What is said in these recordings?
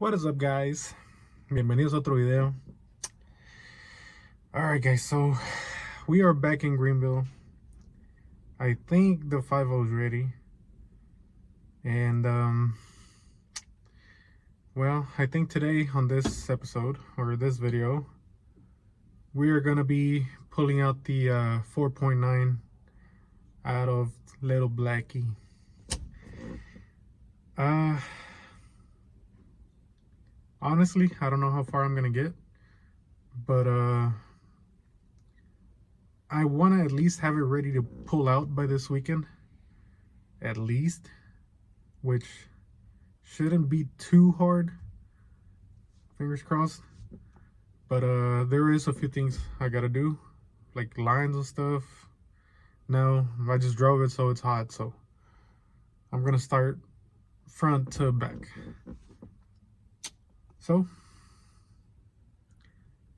What is up, guys? Bienvenidos a otro video. Alright guys, so we are back in Greenville. I think the 5.0 is ready. And well, I think today on this episode or this video we are gonna be pulling out the 4.9 out of Little Blackie. Honestly, I don't know how far I'm gonna get, but I want to at least have it ready to pull out by this weekend, at least, which shouldn't be too hard, fingers crossed. But there is a few things I gotta do, like lines and stuff. Now I just drove it, so it's hot, so I'm gonna start front to back. So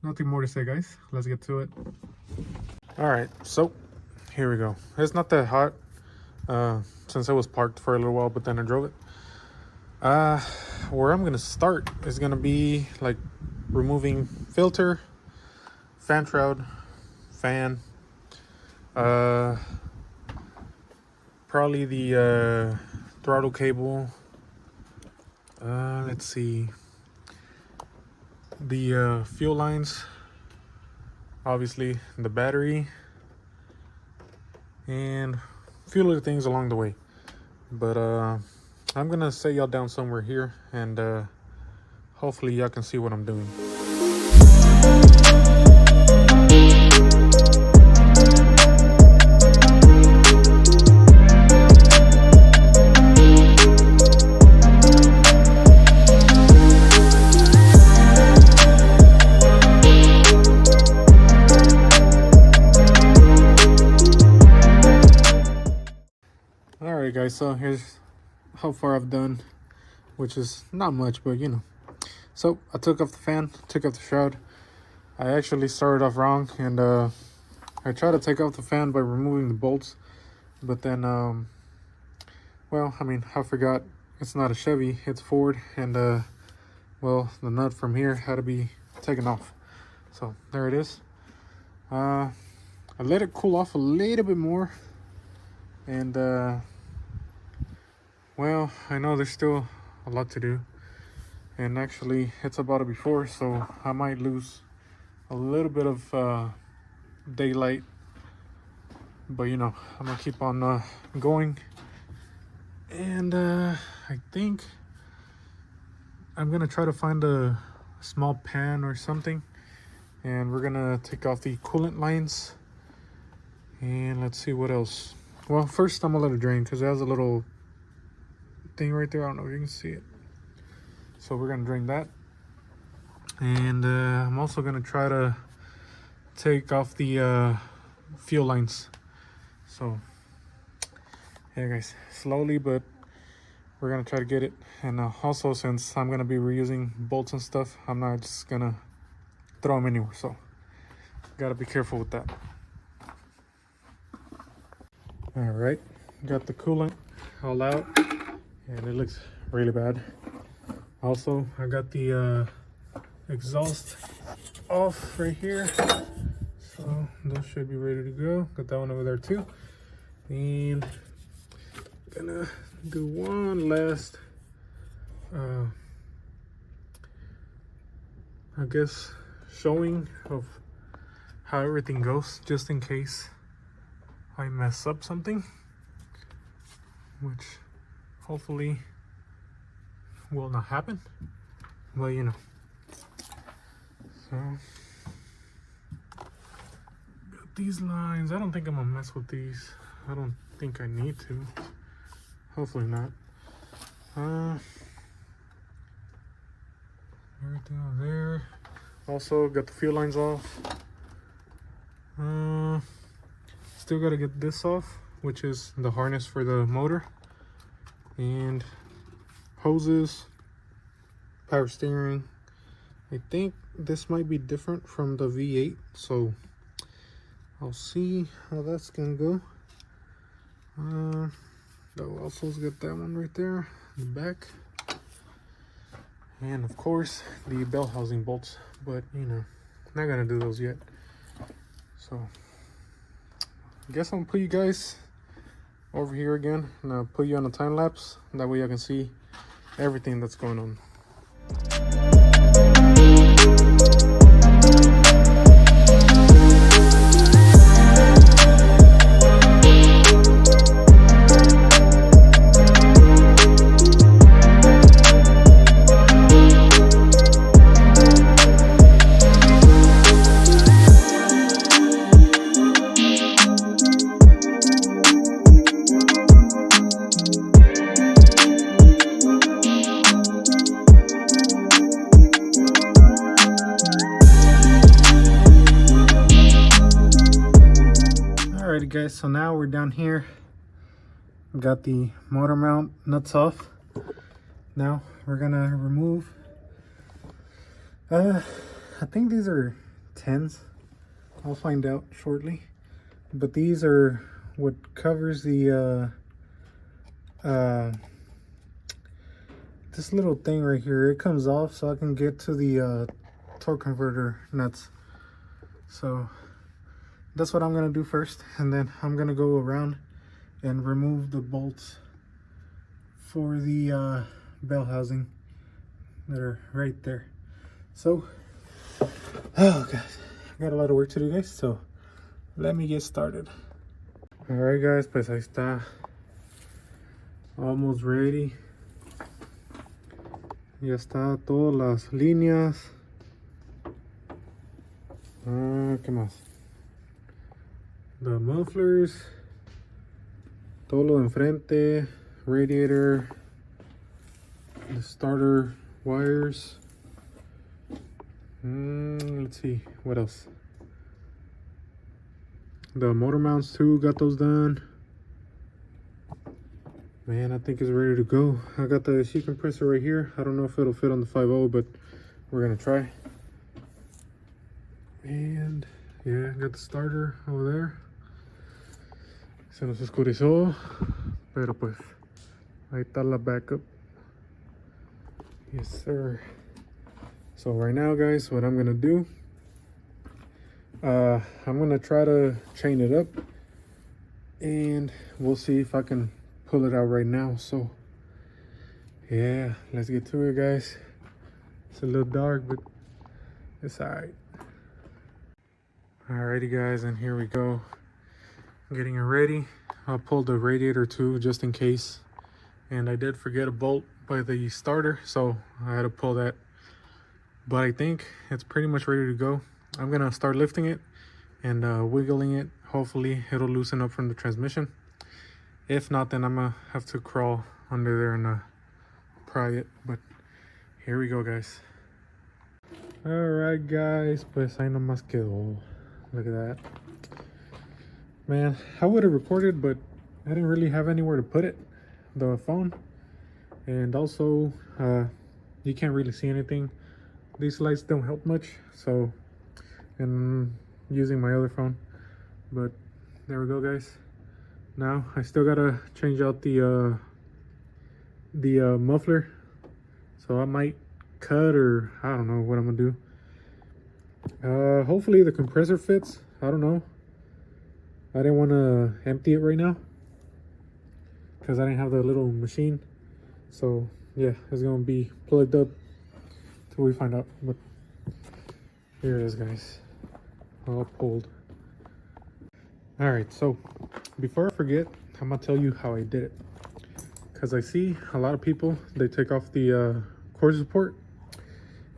nothing more to say, guys. Let's get to it. All right, so here we go. It's not that hot since I was parked for a little while, but then I drove it. Where I'm gonna start is gonna be like removing filter, fan shroud, fan, probably the throttle cable. Let's see, the fuel lines, obviously the battery, and a few other things along the way. But I'm gonna set y'all down somewhere here, and hopefully y'all can see what I'm doing. Alright guys, so here's how far I've done, which is not much, but you know. So I took off the fan, took off the shroud. I actually started off wrong, and I tried to take off the fan by removing the bolts, but then well, I mean, I forgot it's not a Chevy, it's Ford, and well, the nut from here had to be taken off. So there it is. I let it cool off a little bit more, and well, I know there's still a lot to do, and actually it's about to be 4, so I might lose a little bit of daylight, but you know, I'm gonna keep on going. And I think I'm gonna try to find a small pan or something, and we're gonna take off the coolant lines, and let's see what else. Well, first I'm gonna let it drain because it has a little thing right there. I don't know if you can see it. So we're gonna drain that, and I'm also gonna try to take off the fuel lines. So yeah guys, slowly, but we're gonna try to get it. And also, since I'm gonna be reusing bolts and stuff, I'm not just gonna throw them anywhere, so gotta be careful with that. All right, got the coolant all out, and it looks really bad. Also, I got the exhaust off right here, so those should be ready to go. Got that one over there too, and gonna do one last I guess showing of how everything goes, just in case I mess up something, which hopefully will not happen, but you know. So got these lines. I don't think I'm gonna mess with these. I don't think I need to. Hopefully not. Everything on there. Also got the fuel lines off. Still gotta get this off, which is the harness for the motor, and hoses, power steering. I think this might be different from the V8, so I'll see how that's gonna go. Also got that one right there in the back. And of course the bell housing bolts, but you know, not gonna do those yet. So I guess I'm gonna put you guys over here again and I'll put you on a time lapse. That way I can see everything that's going on. Alrighty guys, so now we're down here. Got the motor mount nuts off. Now we're gonna remove, I think these are 10s. I'll find out shortly. But these are what covers the this little thing right here. It comes off so I can get to the torque converter nuts. So that's what I'm gonna do first, and then I'm gonna go around and remove the bolts for the bell housing that are right there. So, oh god, I got a lot of work to do guys, so let me get started. Alright guys, pues ahí está, almost ready. Ya está todas las líneas. ¿Qué más? The mufflers, todo lo de enfrente, radiator, the starter wires. Let's see, what else? The motor mounts too, got those done. Man, I think it's ready to go. I got the heat compressor right here. I don't know if it'll fit on the 5.0, but we're gonna try. And yeah, got the starter over there. Se nos oscureció, pero pues ahí está la backup. Yes sir. So right now guys, what I'm gonna do, I'm gonna try to chain it up and we'll see if I can pull it out right now. So yeah, let's get to it guys. It's a little dark, but it's alright. Alrighty guys, and here we go. Getting it ready. I'll pull the radiator too, just in case. And I did forget a bolt by the starter, so I had to pull that. But I think it's pretty much ready to go. I'm gonna start lifting it and wiggling it. Hopefully it'll loosen up from the transmission. If not, then I'm gonna have to crawl under there and pry it. But here we go guys. Alright guys, pues ahí nomás quedó. Look at that. Man, I would have recorded, but I didn't really have anywhere to put it, the phone. And also, you can't really see anything. These lights don't help much, so I'm using my other phone. But there we go guys. Now I still gotta change out the muffler, so I might cut, or I don't know what I'm gonna do. Hopefully the compressor fits. I don't know. I didn't want to empty it right now because I didn't have the little machine. So yeah, it's gonna be plugged up till we find out. But here it is guys, all pulled. All right, so before I forget, I'm gonna tell you how I did it, because I see a lot of people, they take off the cord support,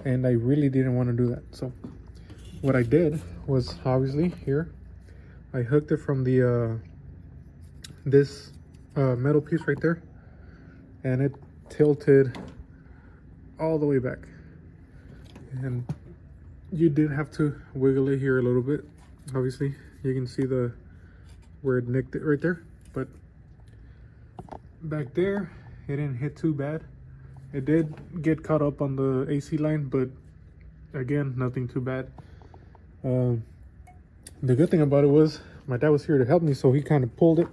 and I really didn't want to do that. So what I did was, obviously here I hooked it from the this metal piece right there, and it tilted all the way back. And you did have to wiggle it here a little bit. Obviously you can see the where it nicked it right there, but back there it didn't hit too bad. It did get caught up on the AC line, but again, nothing too bad. The good thing about it was my dad was here to help me, so he kind of pulled it,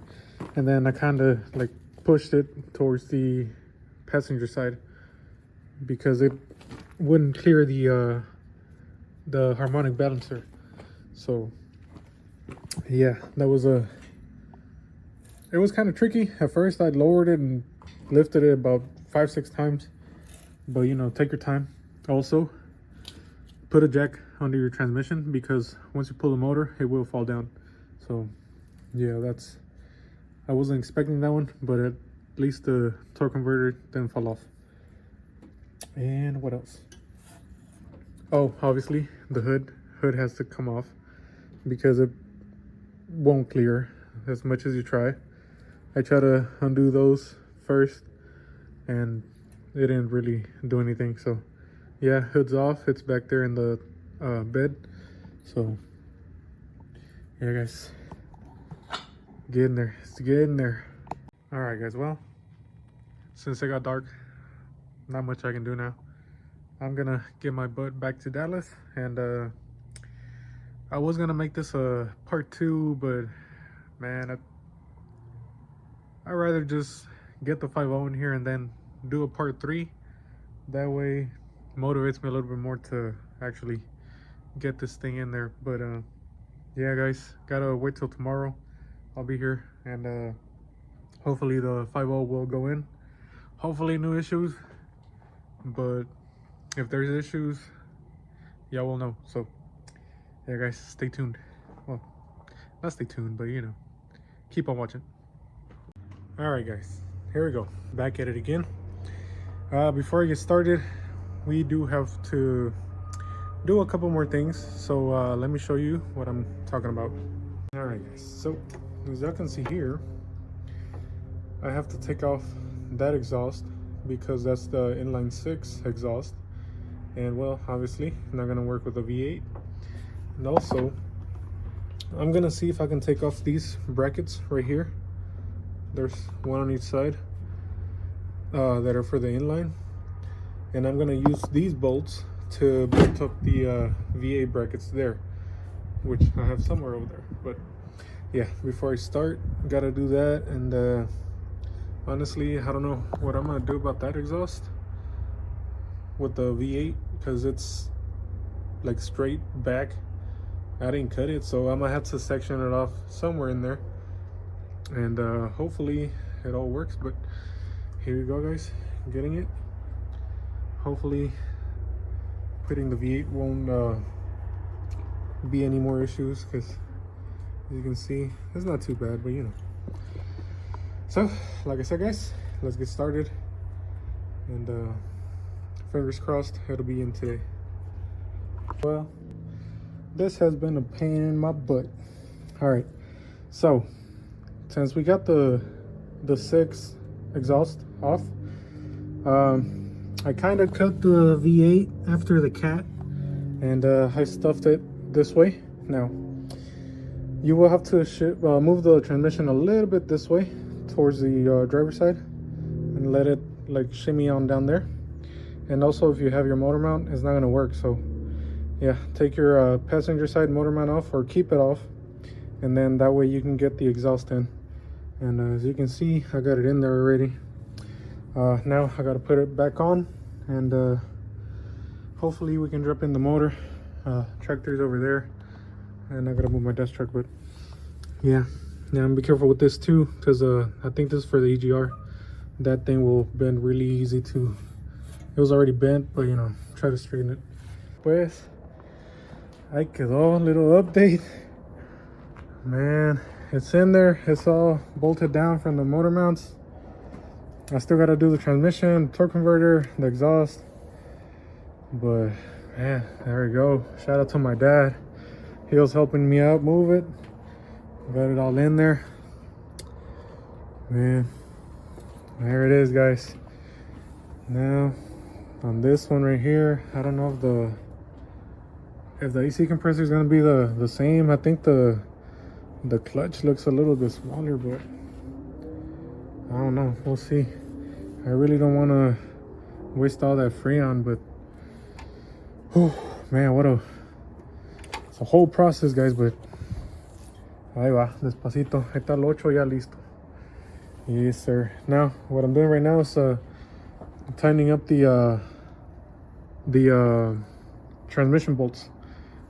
and then I kind of like pushed it towards the passenger side, because it wouldn't clear the harmonic balancer. So yeah, that was it was kind of tricky at first. I lowered it and lifted it about 5-6 times, but you know, take your time. Also, put a jack under your transmission, because once you pull the motor, it will fall down. So yeah, I wasn't expecting that one, but at least the torque converter didn't fall off. And what else? Oh, obviously the hood has to come off, because it won't clear as much as you try. I try to undo those first and it didn't really do anything. So yeah, hood's off. It's back there in the bed. So yeah guys, get in there. Let's get in there. All right guys, well, since it got dark, not much I can do now. I'm gonna get my butt back to Dallas, and I was gonna make this a part 2, but man, I'd rather just get the 5.0 in here and then do a part 3. That way motivates me a little bit more to actually get this thing in there. But yeah guys, gotta wait till tomorrow. I'll be here, and hopefully the 5.0 will go in. Hopefully no issues, but if there's issues, y'all will know. So yeah guys, stay tuned. Well, not stay tuned, but you know, keep on watching. All right guys, here we go, back at it again. Before I get started, we do have to do a couple more things, so let me show you what I'm talking about. All right guys, so as y'all can see here, I have to take off that exhaust because that's the inline 6 exhaust, and well, obviously not gonna work with the V8. And also I'm gonna see if I can take off these brackets right here. There's one on each side that are for the inline, and I'm gonna use these bolts to bolt up the V8 brackets there, which I have somewhere over there. But yeah, before I start, gotta do that. And honestly, I don't know what I'm gonna do about that exhaust with the V8, because it's like straight back. I didn't cut it, so I'm gonna have to section it off somewhere in there, and hopefully it all works. But here you go guys, getting it. Hopefully putting the V8 won't be any more issues, because as you can see, it's not too bad, but you know. So like I said guys, let's get started, and fingers crossed it'll be in today. Well, this has been a pain in my butt. All right, so since we got the 6 exhaust off, I kind of cut the V8 after the cat, and I stuffed it this way. Now you will have to move the transmission a little bit this way towards the driver's side and let it like shimmy on down there. And also, if you have your motor mount, it's not going to work. So yeah, take your passenger side motor mount off, or keep it off, and then that way you can get the exhaust in. And as you can see, I got it in there already. Now I got to put it back on, and hopefully we can drop in the motor. Tractor's over there, and I gotta move my desk truck. But yeah, be careful with this too, because I think this is for the EGR. That thing will bend really easy too. It was already bent, but you know, try to straighten it. Pues ahí quedó, a little update. Man, it's in there. It's all bolted down from the motor mounts. I still gotta do the transmission, torque converter, the exhaust. But man, there we go. Shout out to my dad. He was helping me out move it. Got it all in there. Man, there it is guys. Now on this one right here, I don't know if the AC compressor is gonna be the same. I think the clutch looks a little bit smaller, but I don't know, we'll see. I really don't want to waste all that Freon, but oh man, it's a whole process guys. But ahí va, despacito. Ahí está el 8 ya listo. Yes sir. Now what I'm doing right now is tightening up the the transmission bolts.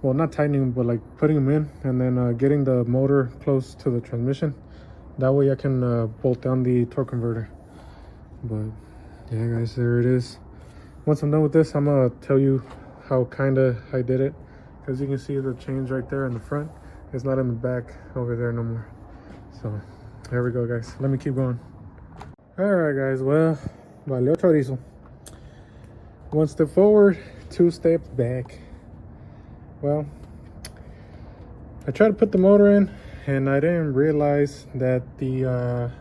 Well, not tightening them, but like putting them in, and then getting the motor close to the transmission. That way I can bolt down the torque converter. But yeah, guys, there it is. Once I'm done with this, I'm gonna tell you how kinda I did it. As you can see, the chains right there in the front. It's not in the back over there no more. So there we go, guys. Let me keep going. All right, guys. Well, valió chorizo. One step forward, 2 steps back. Well, I tried to put the motor in, and I didn't realize that the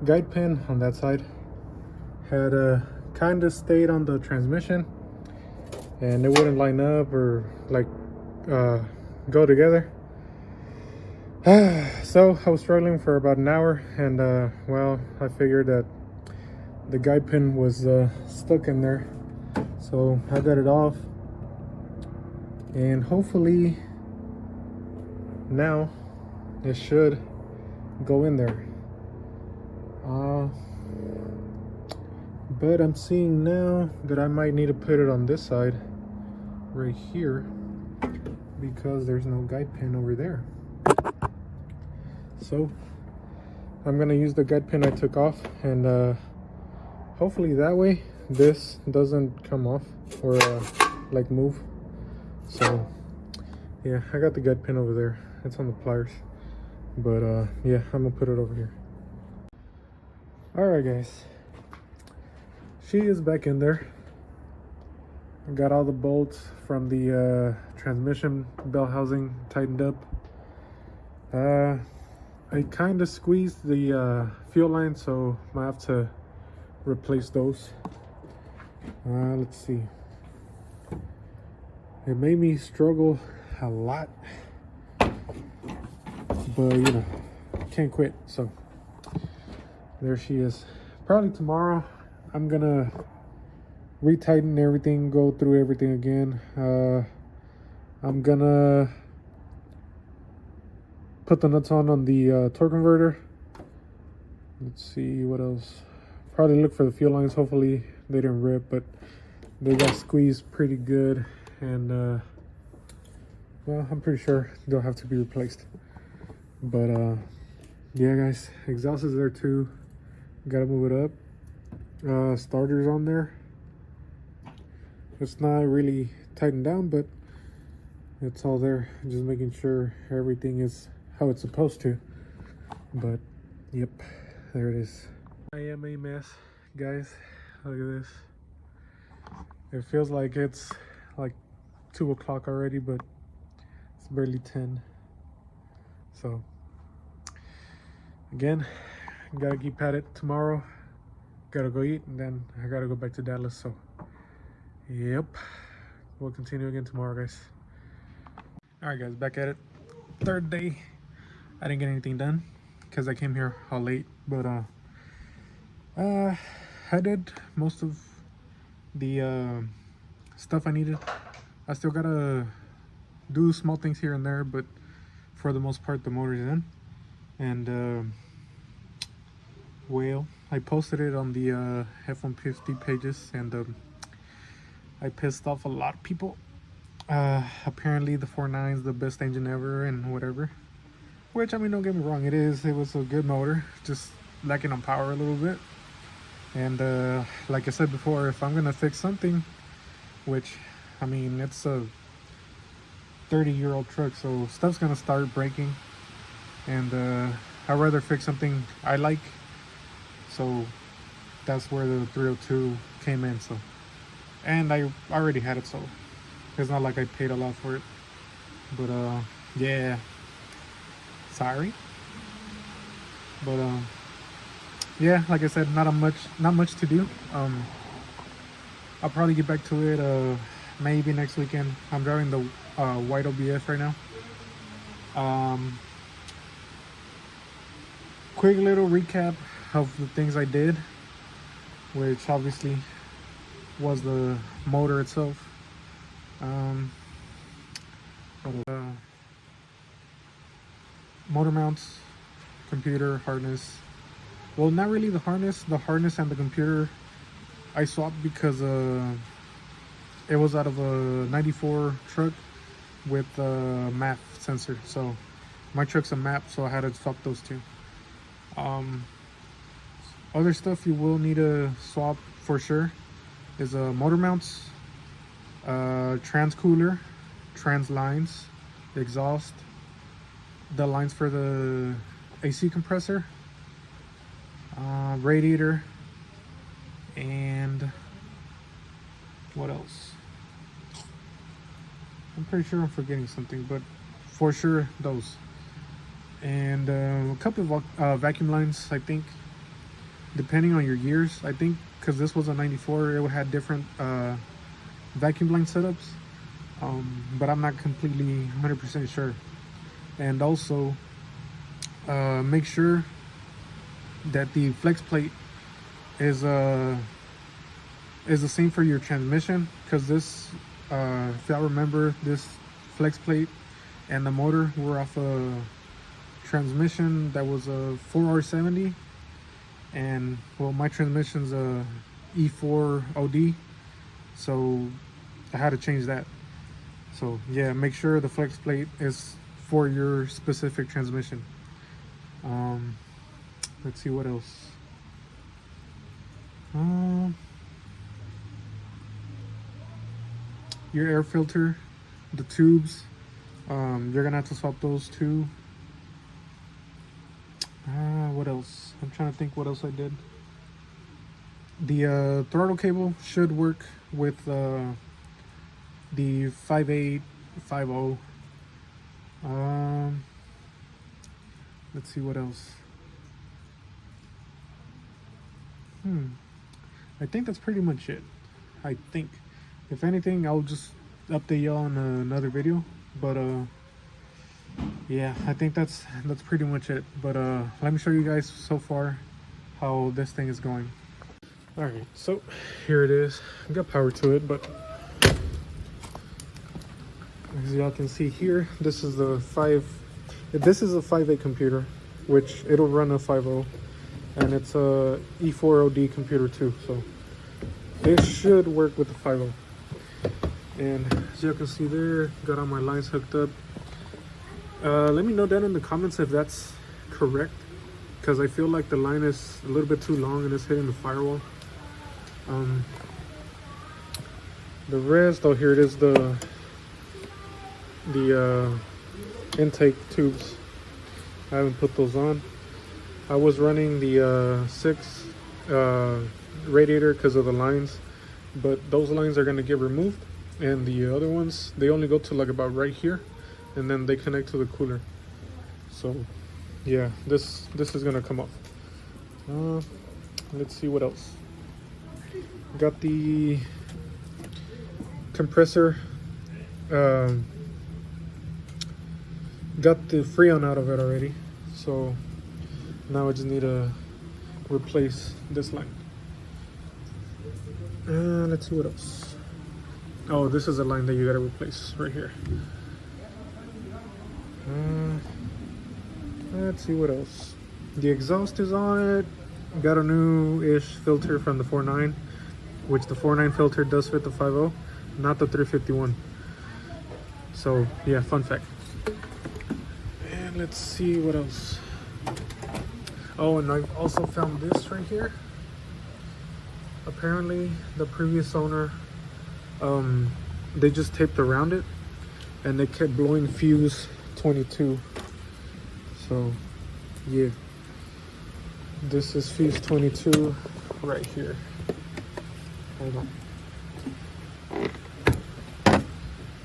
guide pin on that side had kind of stayed on the transmission, and it wouldn't line up or like go together. So I was struggling for about an hour, and well, I figured that the guide pin was stuck in there, so I got it off, and hopefully now it should go in there. But I'm seeing now that I might need to put it on this side right here, because there's no guide pin over there. So I'm gonna use the guide pin I took off, and hopefully that way this doesn't come off or like move. So yeah, I got the guide pin over there. It's on the pliers, but yeah, I'm gonna put it over here. All right, guys, she is back in there. I got all the bolts from the transmission bell housing tightened up. I kind of squeezed the fuel line, so I might have to replace those. Let's see. It made me struggle a lot, but you know, can't quit. So there she is. Probably tomorrow I'm gonna retighten everything, go through everything again. I'm gonna put the nuts on the torque converter. Let's see what else. Probably look for the fuel lines. Hopefully they didn't rip, but they got squeezed pretty good, and well, I'm pretty sure they'll have to be replaced. But yeah, guys, exhaust is there too. Gotta move it up. Starter's on there. It's not really tightened down, but it's all there. Just making sure everything is how it's supposed to. But yep, there it is. I am a mess, guys. Look at this. It feels like it's like 2 o'clock already, but it's barely 10. So again, gotta keep at it tomorrow. Gotta go eat, and then I gotta go back to Dallas. So yep, we'll continue again tomorrow, guys. All right, guys, back at it. 3rd day. I didn't get anything done because I came here all late, but I did most of the stuff I needed. I still gotta do small things here and there, but for the most part the motor's in. And well, I posted it on the F150 pages, and I pissed off a lot of people. Apparently the 4.9 is the best engine ever and whatever, which, I mean, don't get me wrong, it is. It was a good motor, just lacking on power a little bit. And like I said before, if I'm gonna fix something, which, I mean, it's a 30-year-old truck, so stuff's gonna start breaking, and I'd rather fix something I like. So that's where the 302 came in. So, and I already had it, so it's not like I paid a lot for it. But yeah, sorry. But yeah, like I said, not much to do. I'll probably get back to it maybe next weekend. I'm driving the white OBS right now. Quick little recap of the things I did, which obviously was the motor itself. Motor mounts, computer, harness. Well, not really the harness and the computer I swapped because it was out of a 94 truck with a map sensor. So my truck's a map, so I had to swap those two. Other stuff you will need to swap for sure is motor mounts, trans cooler, trans lines, exhaust, the lines for the AC compressor, radiator, and what else? I'm pretty sure I'm forgetting something, but for sure those. And a couple of vacuum lines, I think, depending on your years. I think because this was a 94, it had different vacuum line setups, but I'm not completely 100% sure. And also make sure that the flex plate is the same for your transmission, because this if y'all remember, this flex plate and the motor were off a transmission that was a 4R70, and well, my transmission's a E4 OD, so I had to change that. So yeah, make sure the flex plate is for your specific transmission. Let's see what else. Your air filter, the tubes, you're gonna have to swap those too. What else? I'm trying to think what else I did. The throttle cable should work with the 5850. Let's see what else. I think that's pretty much it. I think. If anything, I'll just update y'all in another video. But yeah, I think that's pretty much it. But let me show you guys so far how this thing is going. All right, so here it is. I got power to it, but as y'all can see here, this is a 5.8 computer, which it'll run a 5.0, and it's a E4 OD computer too, so it should work with the 5.0. And as you can see there, got all my lines hooked up. Let me know down in the comments if that's correct, because I feel like the line is a little bit too long and it's hitting the firewall. The rest, oh, here it is, the intake tubes. I haven't put those on. I was running the 6 radiator because of the lines, but those lines are going to get removed, and the other ones, they only go to like about right here, and then they connect to the cooler. So yeah, this is going to come off. Let's see what else. Got the compressor, got the Freon out of it already, so now I just need to replace this line. Let's see what else. Oh, this is a line that you gotta replace right here. Let's see what else. The exhaust is on it. Got a new-ish filter from the 4.9, which the 4.9 filter does fit the 5.0, not the 351. So yeah, fun fact. And let's see what else. Oh, and I've also found this right here. Apparently the previous owner, they just taped around it and they kept blowing fuse 22. So yeah, this is fuse 22 right here. Hold on.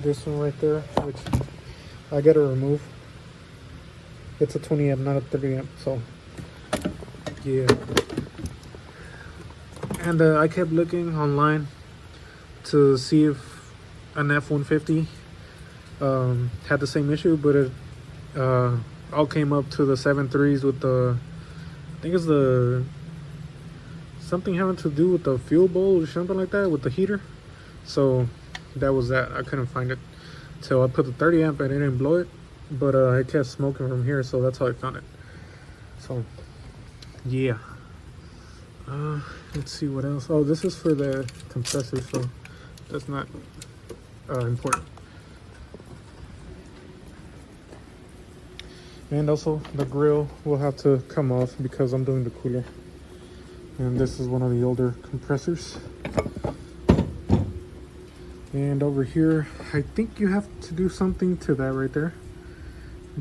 This one right there, which I gotta remove. It's a 20 amp, not a 30 amp, so yeah. And I kept looking online to see if an F150 had the same issue, but it all came up to the 7.3s with the, I think it's the, something having to do with the fuel bowl or something like that with the heater. So that was that. I couldn't find it. So I put the 30 amp and it didn't blow it, but it kept smoking from here, so that's how I found it. So yeah. Let's see what else. Oh, this is for the compressor, so that's not important. And also the grill will have to come off because I'm doing the cooler. And this is one of the older compressors. And over here, I think you have to do something to that right there,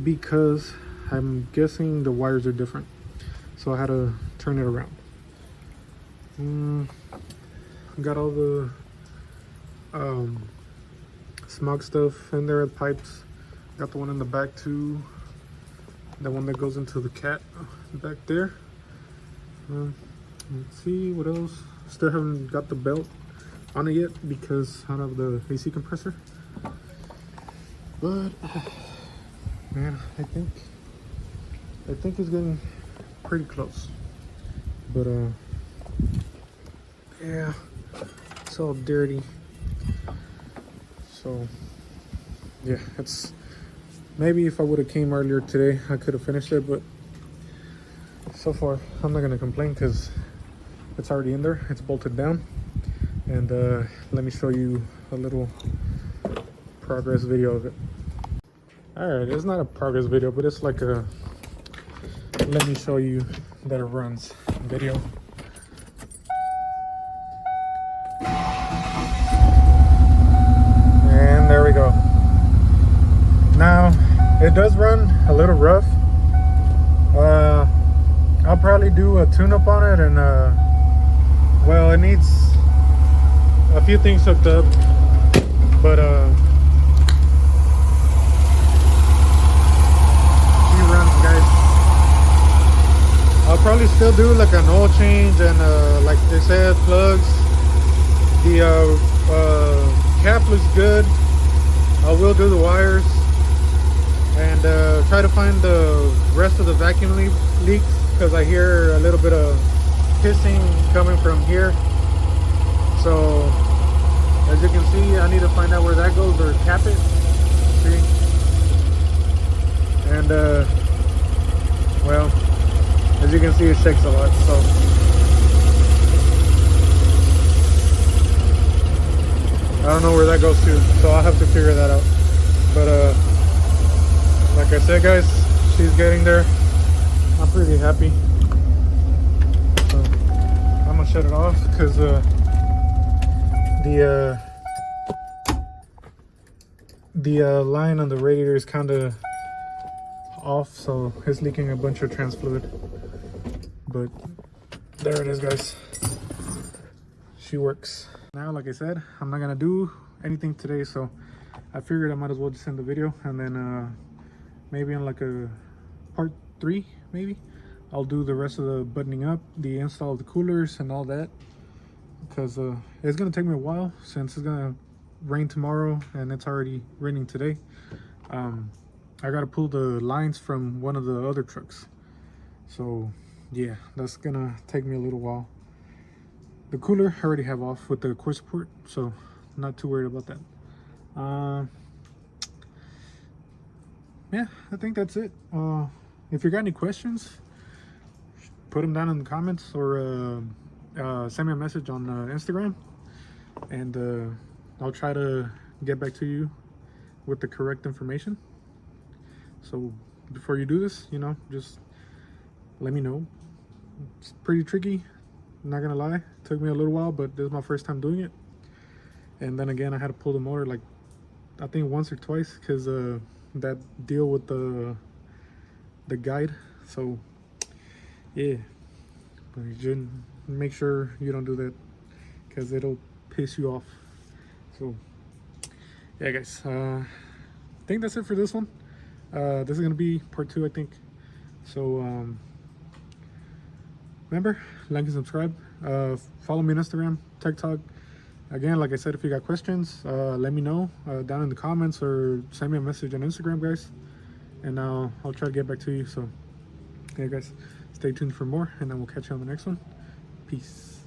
because I'm guessing the wires are different. So I had to turn it around. Got all the smog stuff in there, pipes. Got the one in the back too. The one that goes into the cat back there. Let's see what else. Still haven't got the belt on it yet because I don't have the AC compressor. But man, I think it's getting pretty close. But yeah, it's all dirty. So yeah, it's maybe if I would have came earlier today, I could have finished it. But so far, I'm not gonna complain because it's already in there. It's bolted down. And let me show you a little progress video of it. All right, it's not a progress video, but it's like a let me show you that it runs video. And there we go. Now it does run a little rough. I'll probably do a tune-up on it, and well, it needs a few things hooked up, but he runs, guys. I'll probably still do like an oil change and like they said, plugs. The cap looks good. I will do the wires and try to find the rest of the vacuum leaks, because I hear a little bit of hissing coming from here. So as you can see, I need to find out where that goes or cap it. See? And well, as you can see, it shakes a lot. So I don't know where that goes to, so I'll have to figure that out. But like I said, guys, she's getting there. I'm pretty happy. So I'm gonna shut it off because the line on the radiator is kind of off, so it's leaking a bunch of trans fluid. But there it is, guys. She works. Now, like I said, I'm not gonna do anything today, so I figured I might as well just end the video, and then maybe in like a part 3, maybe I'll do the rest of the buttoning up, the install of the coolers and all that, because it's gonna take me a while since it's gonna rain tomorrow and it's already raining today. I gotta pull the lines from one of the other trucks, so yeah, that's gonna take me a little while. The cooler I already have off with the core support, so not too worried about that. Yeah, I think that's it. If you got any questions, put them down in the comments, or send me a message on Instagram, and I'll try to get back to you with the correct information. So before you do this, you know, just let me know. It's pretty tricky, I'm not gonna lie. It took me a little while, but this is my first time doing it. And then again, I had to pull the motor like I think once or twice, because that deal with the guide. So yeah, but you should make sure you don't do that, because it'll piss you off. So yeah, guys, I think that's it for this one. This is gonna be part 2, I think. So remember, like and subscribe. Follow me on Instagram, TikTok. Again, like I said, if you got questions, let me know down in the comments, or send me a message on Instagram, guys, and I'll try to get back to you. So yeah, guys, stay tuned for more, and then we'll catch you on the next one. Peace.